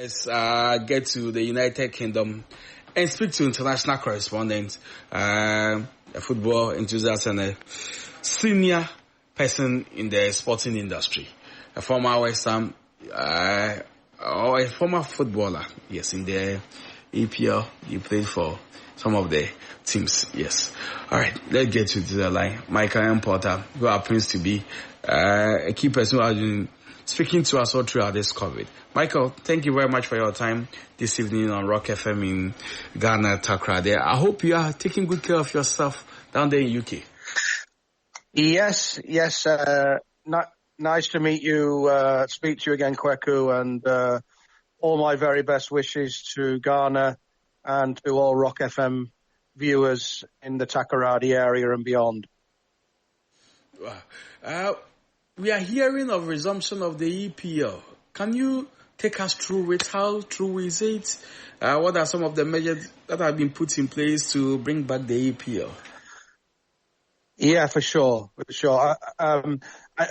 Let's get to the United Kingdom and speak to international correspondent, a football enthusiast and a senior person in the sporting industry, a former West Ham, or a former footballer, yes, in the EPL. You played for some of the teams, yes. All right, let's get to the line. Michael M. Porter, who happens to be a key person who has been speaking to us all throughout this COVID. Michael, thank you very much for your time this evening on Rock FM in Ghana, Takoradi. I hope you are taking good care of yourself down there in UK. Yes. Nice to meet you, speak to you again, Kweku, and all my very best wishes to Ghana and to all Rock FM viewers in the Takoradi area and beyond. We are hearing of resumption of the EPL. Can you take us through it? How true is it? What are some of the measures that have been put in place to bring back the EPL? Yeah, for sure.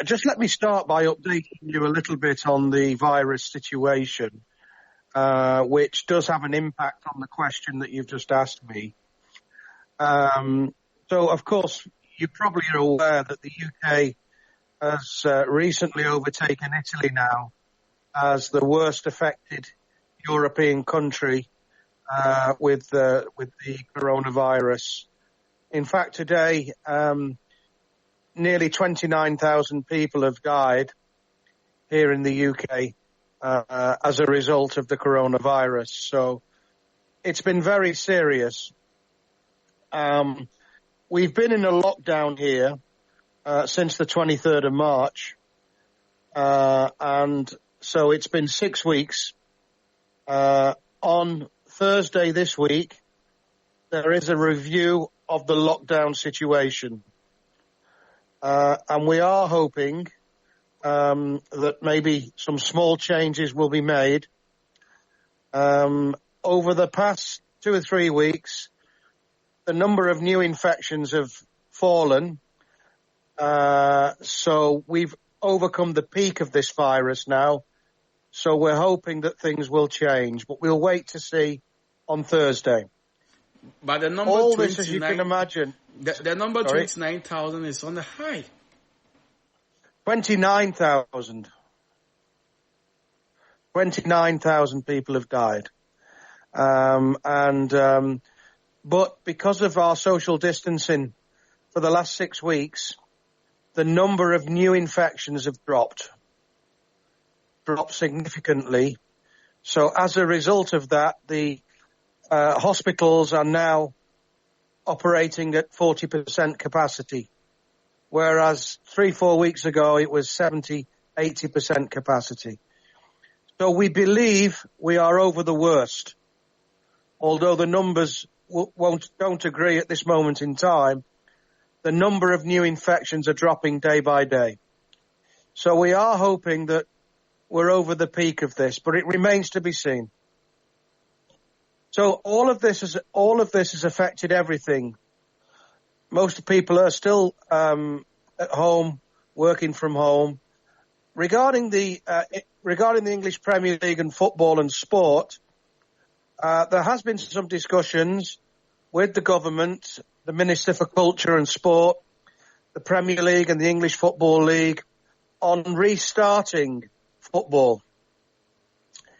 Just let me start by updating you a little bit on the virus situation, which does have an impact on the question that you've just asked me. So, of course, you probably are aware that the UK has recently overtaken Italy now as the worst affected European country with the coronavirus. In fact, today, nearly 29,000 people have died here in the UK as a result of the coronavirus. So it's been very serious. We've been in a lockdown here since the 23rd of March. And so it's been 6 weeks. On Thursday this week, there is a review of the lockdown situation. And we are hoping that maybe some small changes will be made. Over the past 2 or 3 weeks, the number of new infections have fallen. So we've overcome the peak of this virus now. So we're hoping that things will change, but we'll wait to see on Thursday. But the number all this, as you can imagine, the number 29,000 is on the high. 29,000. 29,000 people have died. But because of our social distancing for the last 6 weeks, the number of new infections have dropped significantly. So as a result of that, the hospitals are now operating at 40% capacity, whereas 3-4 weeks ago it was 70-80% capacity. So we believe we are over the worst, although the numbers don't agree at this moment in time. The number of new infections are dropping day by day. So we are hoping that we're over the peak of this, but it remains to be seen. So all of this has affected everything. Most people are still at home, working from home. Regarding the English Premier League and football and sport, there has been some discussions with the government, the Minister for Culture and Sport, the Premier League and the English Football League on restarting football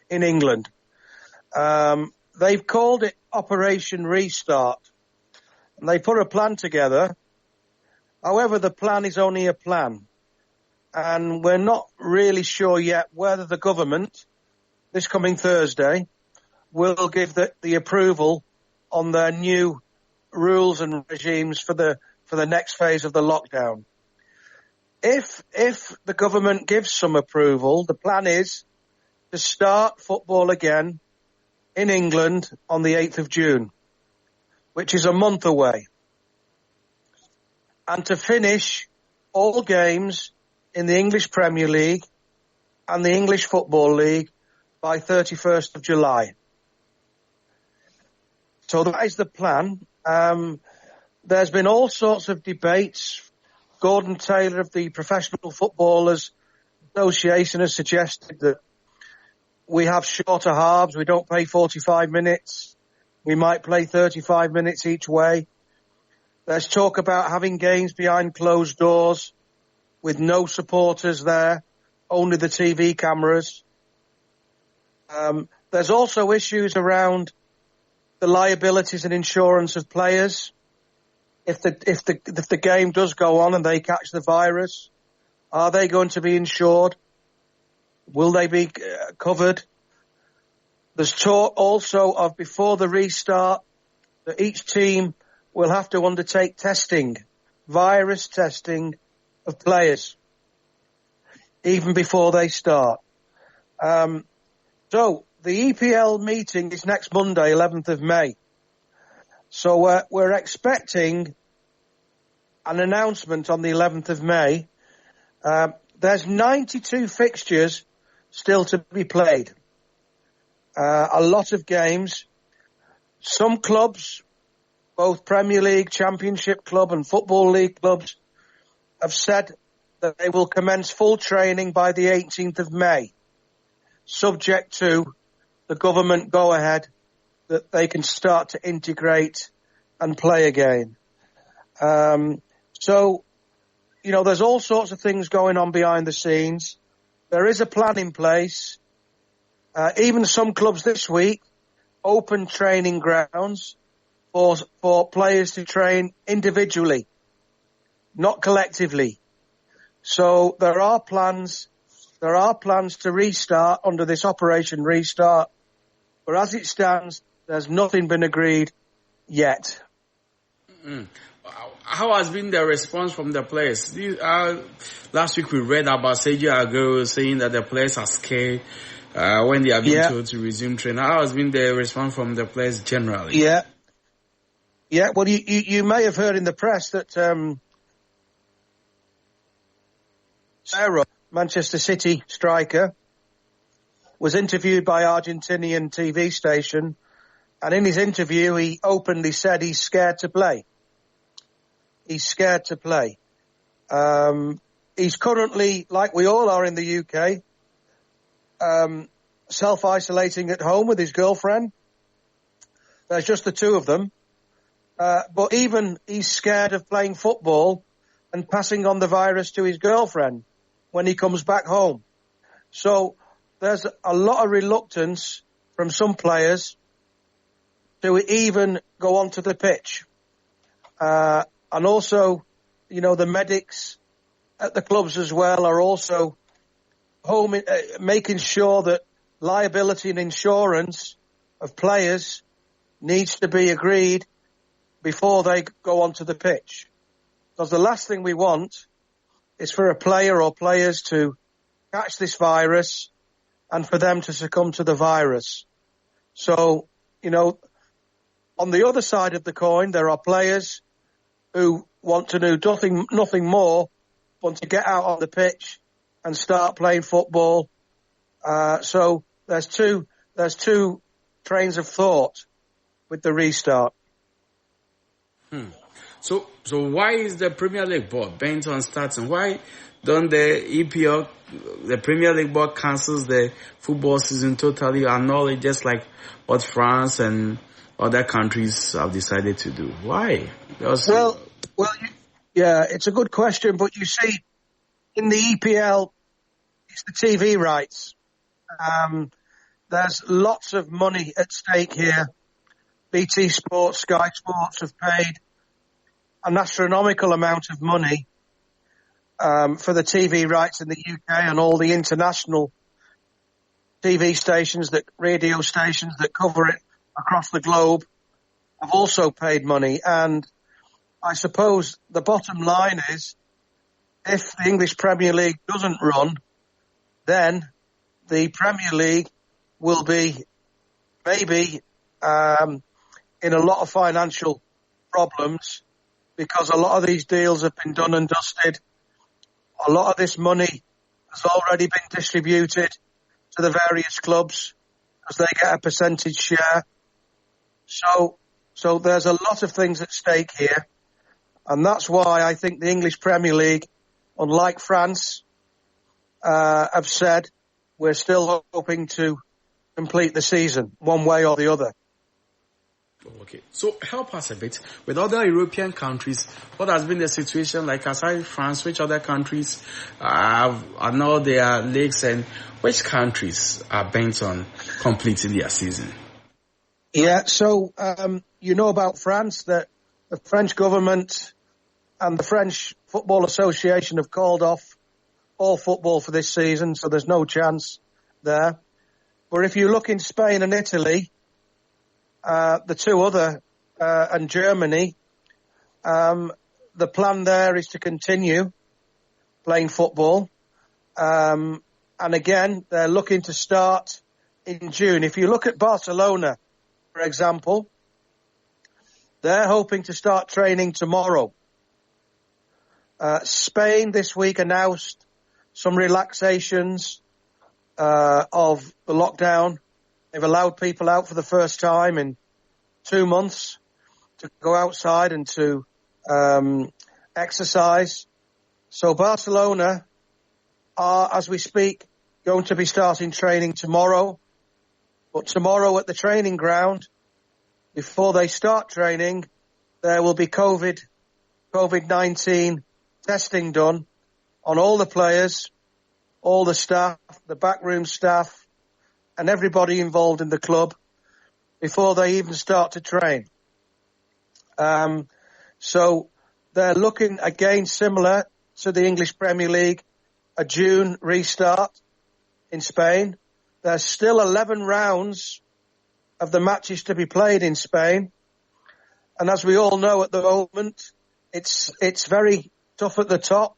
in England. They've called it Operation Restart, and they put a plan together. However, the plan is only a plan, and we're not really sure yet whether the government, this coming Thursday, will give the approval on their new rules and regimes for the next phase of the lockdown. If the government gives some approval, the plan is to start football again in England on the 8th of June, which is a month away, and to finish all games in the English Premier League and the English Football League by 31st of July. So that is the plan. There's been all sorts of debates. Gordon Taylor of the Professional Footballers Association has suggested that we have shorter halves. We don't play 45 minutes. We might play 35 minutes each way. There's talk about having games behind closed doors with no supporters there, only the TV cameras. There's also issues around the liabilities and insurance of players. If the game does go on and they catch the virus, are they going to be insured? Will they be covered? There's talk also of, before the restart, that each team will have to undertake testing, virus testing of players, even before they start. So the EPL meeting is next Monday, 11th of May. So we're expecting an announcement on the 11th of May. There's 92 fixtures still to be played. A lot of games. Some clubs, both Premier League, Championship club and Football League clubs, have said that they will commence full training by the 18th of May, subject to the government go-ahead that they can start to integrate and play again. So, there's all sorts of things going on behind the scenes. There is a plan in place. Even some clubs this week open training grounds for players to train individually, not collectively. So there are plans to restart under this Operation Restart, but as it stands, there's nothing been agreed yet. How has been the response from the players? Last week we read about Sergio Aguero saying that the players are scared when they are being told to resume training. How has been the response from the players generally? Yeah. Well, you may have heard in the press that Sarah, Manchester City striker, was interviewed by Argentinian TV station, and in his interview he openly said he's scared to play. He's scared to play. He's currently, like we all are in the UK, self-isolating at home with his girlfriend. There's just the two of them. But even he's scared of playing football and passing on the virus to his girlfriend when he comes back home. So there's a lot of reluctance from some players to even go onto the pitch. And also, the medics at the clubs as well are also making sure that liability and insurance of players needs to be agreed before they go onto the pitch. Because the last thing we want is for a player or players to catch this virus and for them to succumb to the virus. So, on the other side of the coin, there are players who want to do nothing more but to get out on the pitch and start playing football. So there's two trains of thought with the restart. So why is the Premier League board bent on starting? Why don't the EPL, the Premier League board, cancels the football season totally, annul it, just like what France and other countries have decided to do? Why? It's a good question, but you see, in the EPL, it's the TV rights. There's lots of money at stake here. BT Sports, Sky Sports have paid an astronomical amount of money for the TV rights in the UK, and all the international TV stations, radio stations that cover it across the globe have also paid money. And I suppose the bottom line is, if the English Premier League doesn't run, then the Premier League will be maybe in a lot of financial problems, because a lot of these deals have been done and dusted. A lot of this money has already been distributed to the various clubs because they get a percentage share. So there's a lot of things at stake here. And that's why I think the English Premier League, unlike France, have said we're still hoping to complete the season, one way or the other. Okay, so help us a bit. With other European countries, what has been the situation like aside France? Which other countries are now their leagues, and which countries are bent on completing their season? Yeah, so you know about France, that the French government and the French Football Association have called off all football for this season, so there's no chance there. But if you look in Spain and Italy, the two other, and Germany, the plan there is to continue playing football. And again, they're looking to start in June. If you look at Barcelona, for example, they're hoping to start training tomorrow. Spain this week announced some relaxations of the lockdown. They've allowed people out for the first time in 2 months to go outside and to exercise. So Barcelona are, as we speak, going to be starting training tomorrow. But tomorrow at the training ground, before they start training, there will be COVID-19 testing done on all the players, all the staff, the backroom staff, and everybody involved in the club before they even start to train. So they're looking again similar to the English Premier League, a June restart in Spain. There's still 11 rounds of the matches to be played in Spain. And as we all know at the moment, it's very tough at the top.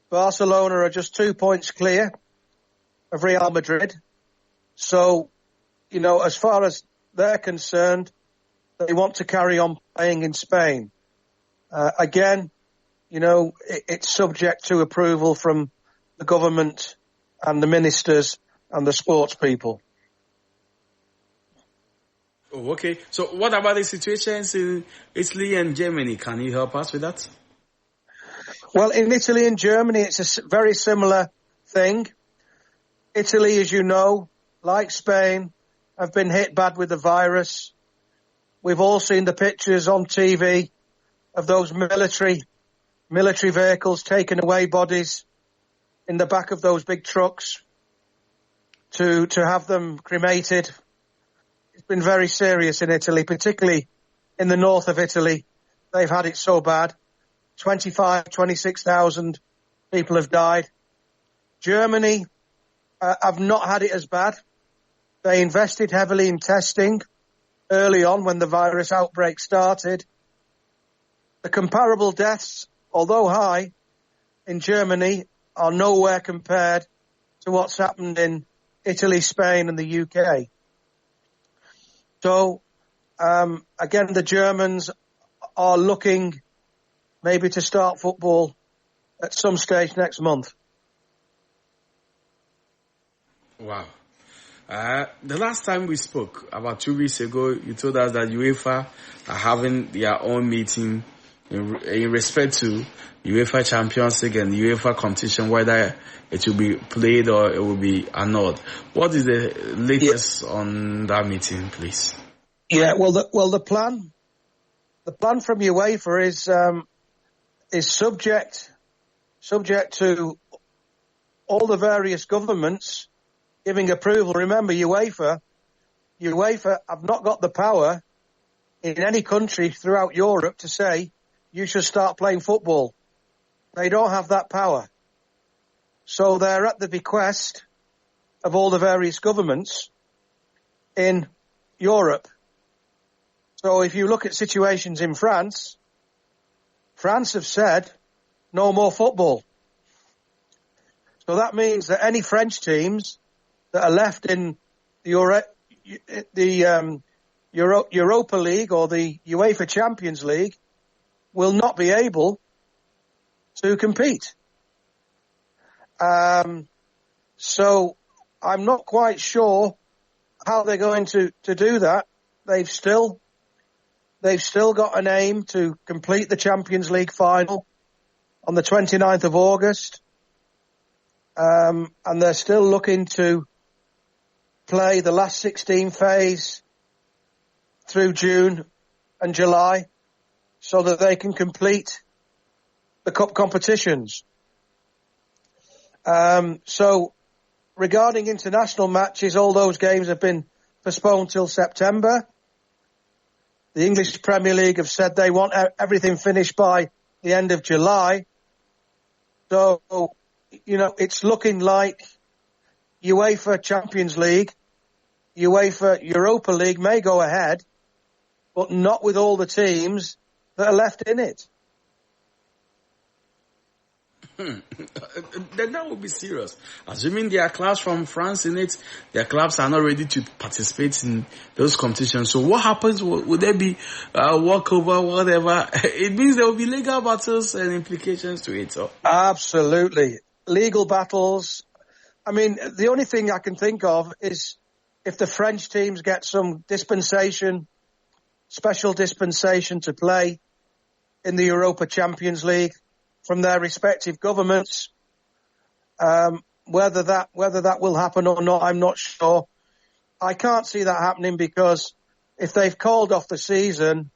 Barcelona are just 2 points clear of Real Madrid. So, you know, as far as they're concerned, they want to carry on playing in Spain. Again, you know, it's subject to approval from the government and the ministers and the sports people. Oh, okay. So what about the situations in Italy and Germany? Can you help us with that? Well, in Italy and Germany, it's a very similar thing. Italy, as you know, like Spain, have been hit bad with the virus. We've all seen the pictures on TV of those military vehicles taking away bodies in the back of those big trucks to have them cremated. It's been very serious in Italy, particularly in the north of Italy. They've had it so bad. 26,000 people have died. Germany have not had it as bad. They invested heavily in testing early on when the virus outbreak started. The comparable deaths, although high, in Germany are nowhere compared to what's happened in Italy, Spain and the UK. So, again, the Germans are looking maybe to start football at some stage next month. Wow. The last time we spoke, about 2 weeks ago, you told us that UEFA are having their own meeting in respect to UEFA Champions League and UEFA competition, whether it will be played or it will be annulled. What is the latest on that meeting, please? Yeah, the plan from UEFA is subject to all the various governments giving approval. Remember, UEFA have not got the power in any country throughout Europe to say you should start playing football. They don't have that power. So they're at the bequest of all the various governments in Europe. So if you look at situations in France have said no more football. So that means that any French teams that are left in the Europa League or the UEFA Champions League will not be able to compete. So I'm not quite sure how they're going to do that. They've still got an aim to complete the Champions League final on the 29th of August. And they're still looking to play the last 16 phase through June and July so that they can complete the cup competitions. So regarding international matches, all those games have been postponed till September. The English Premier League have said they want everything finished by the end of July. So, it's looking like UEFA Champions League, UEFA Europa League may go ahead, but not with all the teams that are left in it. Then that would be serious. Assuming there are clubs from France in it, their clubs are not ready to participate in those competitions. So what happens? Would there be walkover, whatever? It means there will be legal battles and implications to it. So. Absolutely. Legal battles. I mean, the only thing I can think of is if the French teams get some special dispensation to play in the Europa Champions League from their respective governments. Whether that will happen or not, I'm not sure. I can't see that happening because if they've called off the season,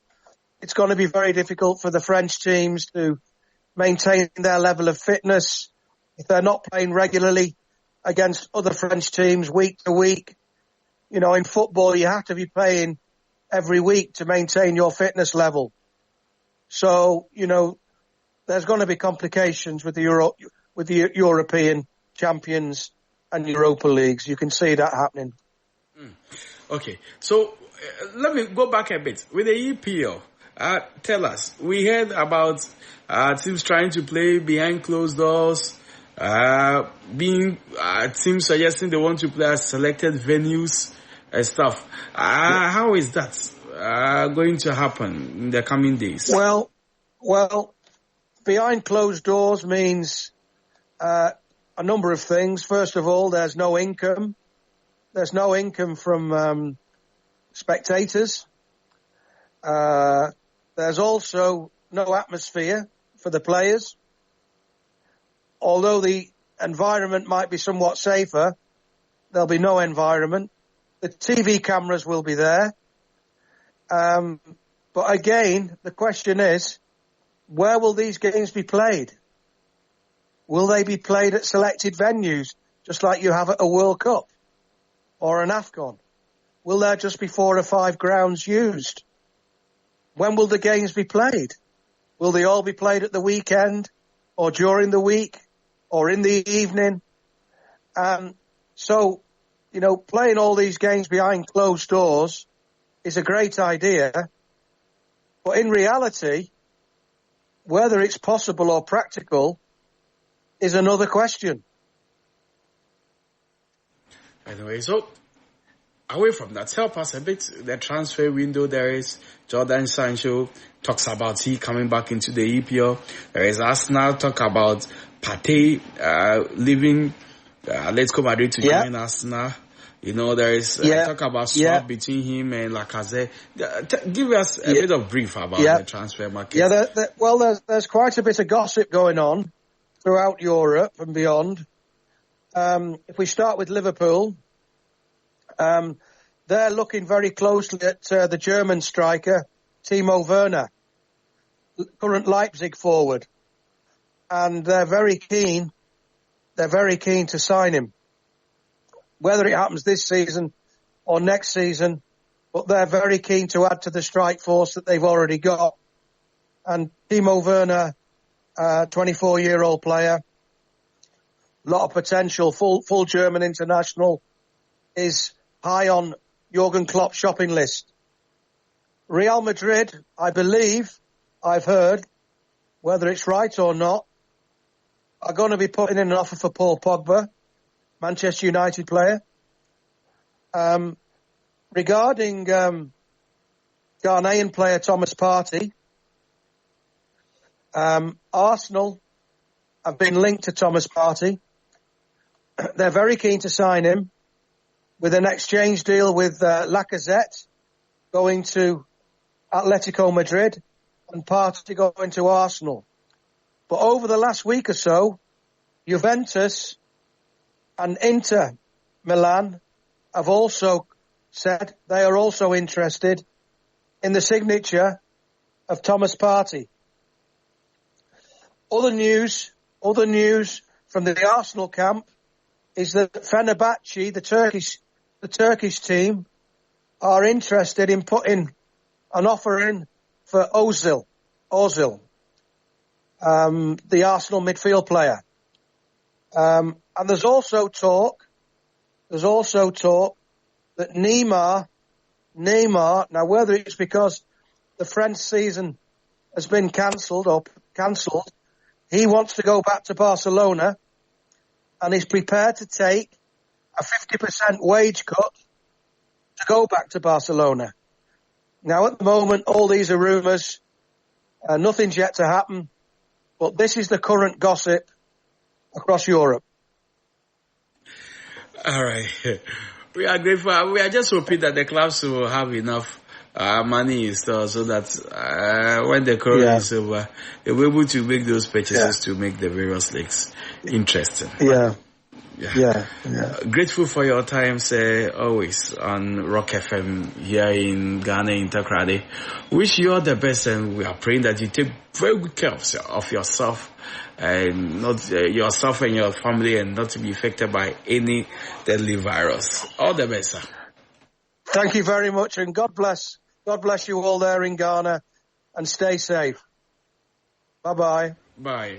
it's going to be very difficult for the French teams to maintain their level of fitness if they're not playing regularly against other French teams week to week. In football, you have to be playing every week to maintain your fitness level. So, there's going to be complications with the European champions and Europa Leagues. You can see that happening. Okay, so let me go back a bit. With the EPL, tell us, we heard about teams trying to play behind closed doors, teams suggesting they want to play at selected venues and stuff. How is that going to happen in the coming days? Well, behind closed doors means a number of things. First of all, there's no income. There's no income from spectators. There's also no atmosphere for the players. Although the environment might be somewhat safer, there'll be no environment. The TV cameras will be there. But again, the question is, where will these games be played? Will they be played at selected venues, just like you have at a World Cup or an AFCON? Will there just be 4 or 5 grounds used? When will the games be played? Will they all be played at the weekend or during the week or in the evening? So, playing all these games behind closed doors is a great idea. But in reality, whether it's possible or practical is another question. Anyway, so away from that, help us a bit. The transfer window, there is Jordan Sancho talks about he coming back into the EPL. There is Arsenal talk about Partey leaving Atletico Madrid to join Arsenal. There is talk about swap between him and Lacazette. Give us a bit of brief about the transfer market. There's quite a bit of gossip going on throughout Europe and beyond. If we start with Liverpool, they're looking very closely at the German striker, Timo Werner, current Leipzig forward. And they're very keen to sign him. Whether it happens this season or next season, but they're very keen to add to the strike force that they've already got. And Timo Werner, 24-year-old player, a lot of potential, full German international, is high on Jurgen Klopp's shopping list. Real Madrid, I believe, I've heard, whether it's right or not, are going to be putting in an offer for Paul Pogba, Manchester United player. Regarding Ghanaian player Thomas Partey, Arsenal have been linked to Thomas Partey. They're very keen to sign him with an exchange deal with Lacazette going to Atletico Madrid and Partey going to Arsenal. But over the last week or so, Juventus and Inter Milan have also said they are also interested in the signature of Thomas Partey. Other news from the Arsenal camp is that Fenerbahce, the Turkish team, are interested in putting an offer in for Ozil, the Arsenal midfield player. And there's also talk that Neymar, now whether it's because the French season has been cancelled, he wants to go back to Barcelona and is prepared to take a 50% wage cut to go back to Barcelona. Now, at the moment, all these are rumours. Nothing's yet to happen. But this is the current gossip across Europe. All right. We are grateful. We are just hoping that the clubs will have enough money in store so that when the corona is over, they'll be able to make those purchases to make the various leagues interesting. Yeah. Grateful for your time, sir, always on Rock FM here in Ghana, in Takoradi. Wish you all the best, and we are praying that you take very good care of yourself and not yourself and your family, and not to be affected by any deadly virus. All the best, sir. Thank you very much, and God bless you all there in Ghana, and stay safe. Bye-bye. Bye.